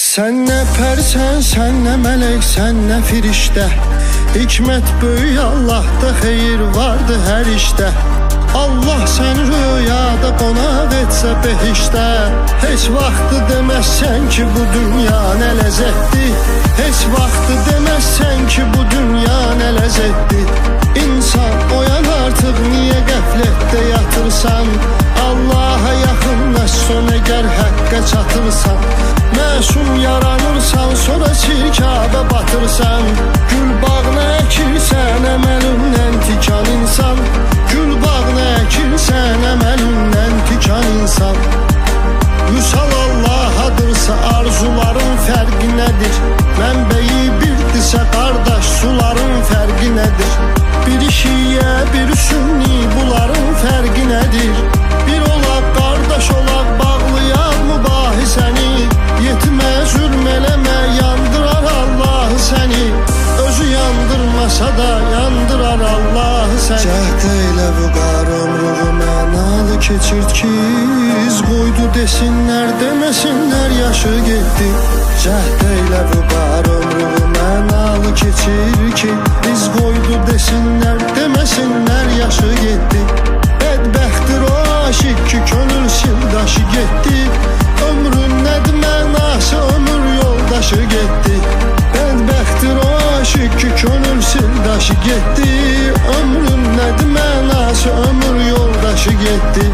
Sen ne persen, sen ne melek, sen ne firişte. Hikmet böyük Allah'ta, xeyir vardı her işte. Allah sen rüyada qonaq etsə behişdə. Heç vaxtı deməzsən ki bu dünya nə ləzzətdir. Heç vaxtı deməzsən ki bu dünya nə ləzzətdir. İnsan oyan artıq, niyə qəflətdə yatırsan? Allah'a yaxınlaşsan əgər həqqə çatırsan. Məsum yaranırsan, sonra çirkabə batırsan. Gül bağına əkirsən, əməlindən tikan insan. Gül bağına əkirsən, əməlindən tikan insan. Vüsal Allah'adırsa arzuların fərqi nədir? Mənbəyi birdirsə qardaş, suların fərqi nədir? Bir şiyə, bir sünni, bunların fərqi nədir? Bir olaq, qardaş olaq, bağlayaq mübahisəni. Yetimə zülm eləmə, yandırar Allah səni. Özü yandırmasa da yandırar Allah səni. Cəhd elə vüqar ömrünü mənalı keçirt ki, iz qoydu desinlər, deməsinlər yaşı getdi. Cəhd elə vüqar ömrünü mənalı keçir ki, iz qoydu desinlər, deməsinlər yaşı getdi. Bədbəxtdir o aşıq ki könül sildaşı getdi. Ömrün nədir mənası, ömür yoldaşı getdi. Bədbəxtdir o aşıq ki könül sildaşı getdi. Ömrün nədir mənası, ömür yoldaşı getdi.